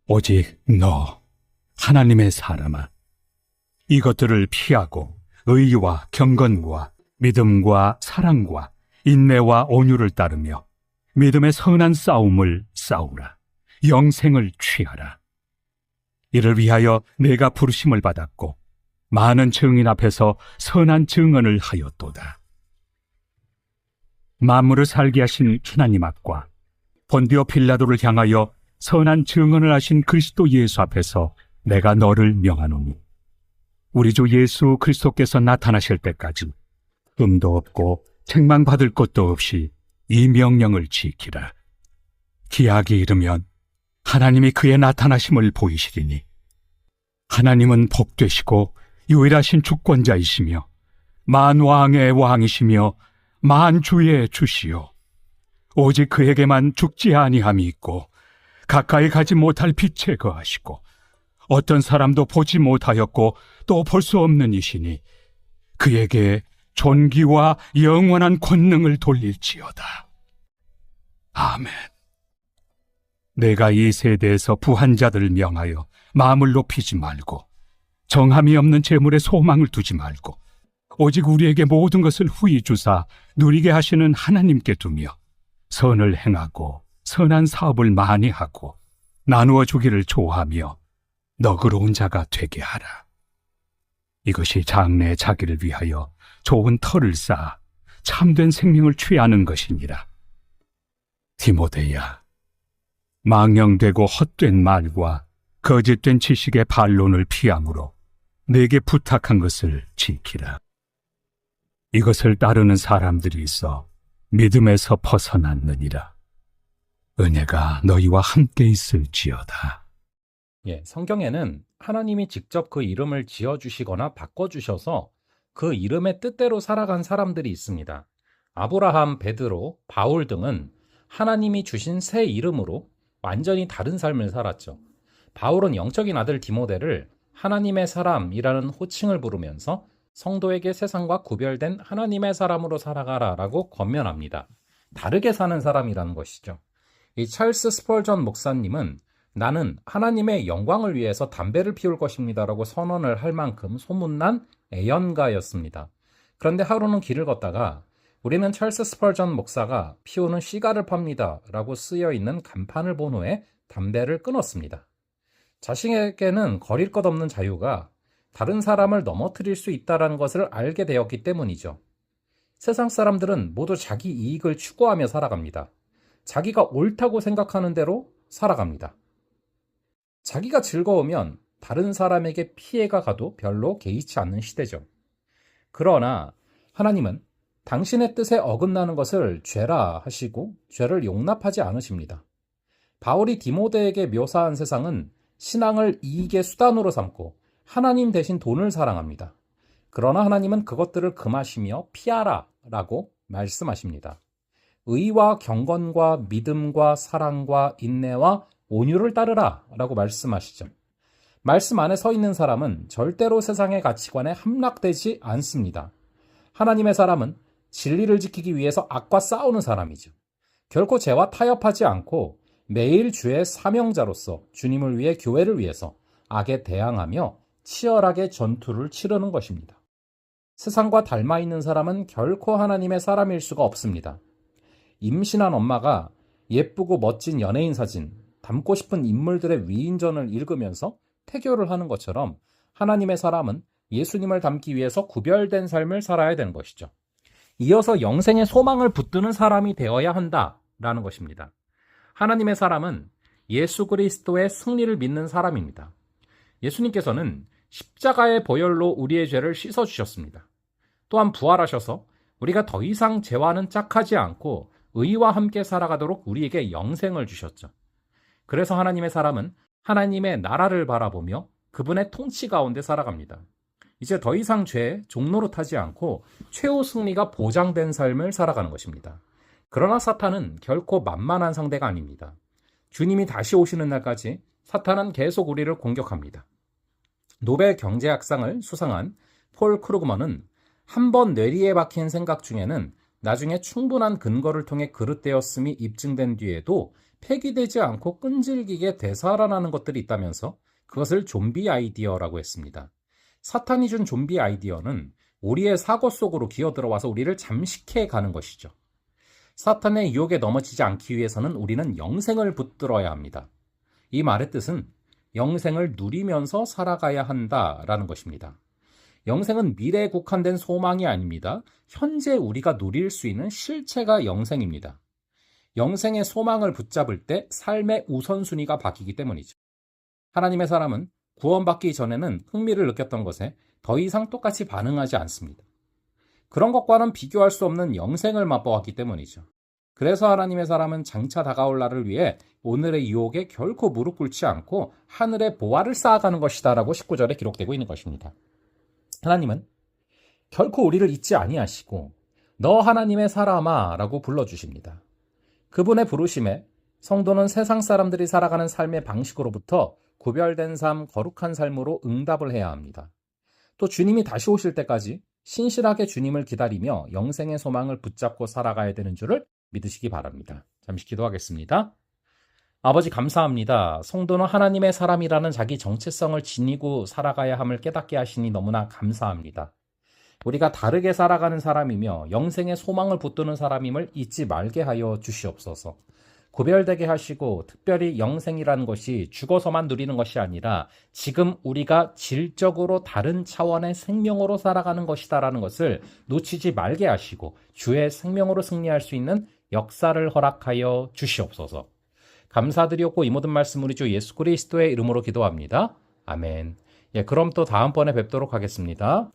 오직 너, 하나님의 사람아, 이것들을 피하고 의와 경건과 믿음과 사랑과 인내와 온유를 따르며 믿음의 선한 싸움을 싸우라. 영생을 취하라. 이를 위하여 내가 부르심을 받았고 많은 증인 앞에서 선한 증언을 하였도다. 만물을 살게 하신 하나님 앞과 본디오 빌라도를 향하여 선한 증언을 하신 그리스도 예수 앞에서 내가 너를 명하노니 우리 주 예수 그리스도께서 나타나실 때까지 흠도 없고 책망받을 것도 없이 이 명령을 지키라. 기약이 이르면 하나님이 그의 나타나심을 보이시리니 하나님은 복되시고 유일하신 주권자이시며 만왕의 왕이시며 만주의 주시요 오직 그에게만 죽지 아니함이 있고 가까이 가지 못할 빛에 거하시고 어떤 사람도 보지 못하였고 또 볼 수 없는 이시니 그에게 존귀와 영원한 권능을 돌릴지어다. 아멘. 내가 이 세대에서 부한 자들을 명하여 마음을 높이지 말고 정함이 없는 재물에 소망을 두지 말고 오직 우리에게 모든 것을 후히 주사 누리게 하시는 하나님께 두며 선을 행하고 선한 사업을 많이 하고 나누어 주기를 좋아하며 너그러운 자가 되게 하라. 이것이 장래의 자기를 위하여 좋은 터를 쌓아 참된 생명을 취하는 것이니라. 디모데야, 망령되고 헛된 말과 거짓된 지식의 반론을 피함으로 내게 부탁한 것을 지키라. 이것을 따르는 사람들이 있어 믿음에서 벗어났느니라. 은혜가 너희와 함께 있을지어다. 성경에는 하나님이 직접 그 이름을 지어주시거나 바꿔주셔서 그 이름의 뜻대로 살아간 사람들이 있습니다. 아브라함, 베드로, 바울 등은 하나님이 주신 새 이름으로 완전히 다른 삶을 살았죠. 바울은 영적인 아들 디모데를 하나님의 사람이라는 호칭을 부르면서 성도에게 세상과 구별된 하나님의 사람으로 살아가라 라고 권면합니다. 다르게 사는 사람이라는 것이죠. 이 찰스 스펄전 목사님은 나는 하나님의 영광을 위해서 담배를 피울 것입니다 라고 선언을 할 만큼 소문난 애연가였습니다. 그런데 하루는 길을 걷다가 우리는 찰스 스펄전 목사가 피우는 시가를 팝니다 라고 쓰여있는 간판을 본 후에 담배를 끊었습니다. 자신에게는 거릴 것 없는 자유가 다른 사람을 넘어뜨릴 수 있다는 것을 알게 되었기 때문이죠. 세상 사람들은 모두 자기 이익을 추구하며 살아갑니다. 자기가 옳다고 생각하는 대로 살아갑니다. 자기가 즐거우면 다른 사람에게 피해가 가도 별로 개의치 않는 시대죠. 그러나 하나님은 당신의 뜻에 어긋나는 것을 죄라 하시고 죄를 용납하지 않으십니다. 바울이 디모데에게 묘사한 세상은 신앙을 이익의 수단으로 삼고 하나님 대신 돈을 사랑합니다. 그러나 하나님은 그것들을 금하시며 피하라 라고 말씀하십니다. 의와 경건과 믿음과 사랑과 인내와 온유를 따르라 라고 말씀하시죠. 말씀 안에 서 있는 사람은 절대로 세상의 가치관에 함락되지 않습니다. 하나님의 사람은 진리를 지키기 위해서 악과 싸우는 사람이죠. 결코 죄와 타협하지 않고 매일 주의 사명자로서 주님을 위해 교회를 위해서 악에 대항하며 치열하게 전투를 치르는 것입니다. 세상과 닮아 있는 사람은 결코 하나님의 사람일 수가 없습니다. 임신한 엄마가 예쁘고 멋진 연예인 사진, 닮고 싶은 인물들의 위인전을 읽으면서 태교를 하는 것처럼 하나님의 사람은 예수님을 닮기 위해서 구별된 삶을 살아야 되는 것이죠. 이어서 영생의 소망을 붙드는 사람이 되어야 한다라는 것입니다. 하나님의 사람은 예수 그리스도의 승리를 믿는 사람입니다. 예수님께서는 십자가의 보혈로 우리의 죄를 씻어주셨습니다. 또한 부활하셔서 우리가 더 이상 죄와는 짝하지 않고 의와 함께 살아가도록 우리에게 영생을 주셨죠. 그래서 하나님의 사람은 하나님의 나라를 바라보며 그분의 통치 가운데 살아갑니다. 이제 더 이상 죄, 종로로 타지 않고 최후 승리가 보장된 삶을 살아가는 것입니다. 그러나 사탄은 결코 만만한 상대가 아닙니다. 주님이 다시 오시는 날까지 사탄은 계속 우리를 공격합니다. 노벨 경제학상을 수상한 폴 크루그먼은 한 번 뇌리에 박힌 생각 중에는 나중에 충분한 근거를 통해 그릇되었음이 입증된 뒤에도 폐기되지 않고 끈질기게 되살아나는 것들이 있다면서 그것을 좀비 아이디어라고 했습니다. 사탄이 준 좀비 아이디어는 우리의 사고 속으로 기어들어와서 우리를 잠식해 가는 것이죠. 사탄의 유혹에 넘어지지 않기 위해서는 우리는 영생을 붙들어야 합니다. 이 말의 뜻은 영생을 누리면서 살아가야 한다라는 것입니다. 영생은 미래에 국한된 소망이 아닙니다. 현재 우리가 누릴 수 있는 실체가 영생입니다. 영생의 소망을 붙잡을 때 삶의 우선순위가 바뀌기 때문이죠. 하나님의 사람은 구원받기 전에는 흥미를 느꼈던 것에 더 이상 똑같이 반응하지 않습니다. 그런 것과는 비교할 수 없는 영생을 맛보았기 때문이죠. 그래서 하나님의 사람은 장차 다가올 날을 위해 오늘의 유혹에 결코 무릎 꿇지 않고 하늘의 보화를 쌓아가는 것이다 라고 19절에 기록되고 있는 것입니다. 하나님은 결코 우리를 잊지 아니하시고 너 하나님의 사람아 라고 불러주십니다. 그분의 부르심에 성도는 세상 사람들이 살아가는 삶의 방식으로부터 구별된 삶, 거룩한 삶으로 응답을 해야 합니다. 또 주님이 다시 오실 때까지 신실하게 주님을 기다리며 영생의 소망을 붙잡고 살아가야 되는 줄을 믿으시기 바랍니다. 잠시 기도하겠습니다. 아버지 감사합니다. 성도는 하나님의 사람이라는 자기 정체성을 지니고 살아가야 함을 깨닫게 하시니 너무나 감사합니다. 우리가 다르게 살아가는 사람이며 영생의 소망을 붙드는 사람임을 잊지 말게 하여 주시옵소서. 구별되게 하시고 특별히 영생이라는 것이 죽어서만 누리는 것이 아니라 지금 우리가 질적으로 다른 차원의 생명으로 살아가는 것이다라는 것을 놓치지 말게 하시고 주의 생명으로 승리할 수 있는 역사를 허락하여 주시옵소서. 감사드리옵고 이 모든 말씀 우리 주 예수 그리스도의 이름으로 기도합니다. 아멘. 그럼 또 다음번에 뵙도록 하겠습니다.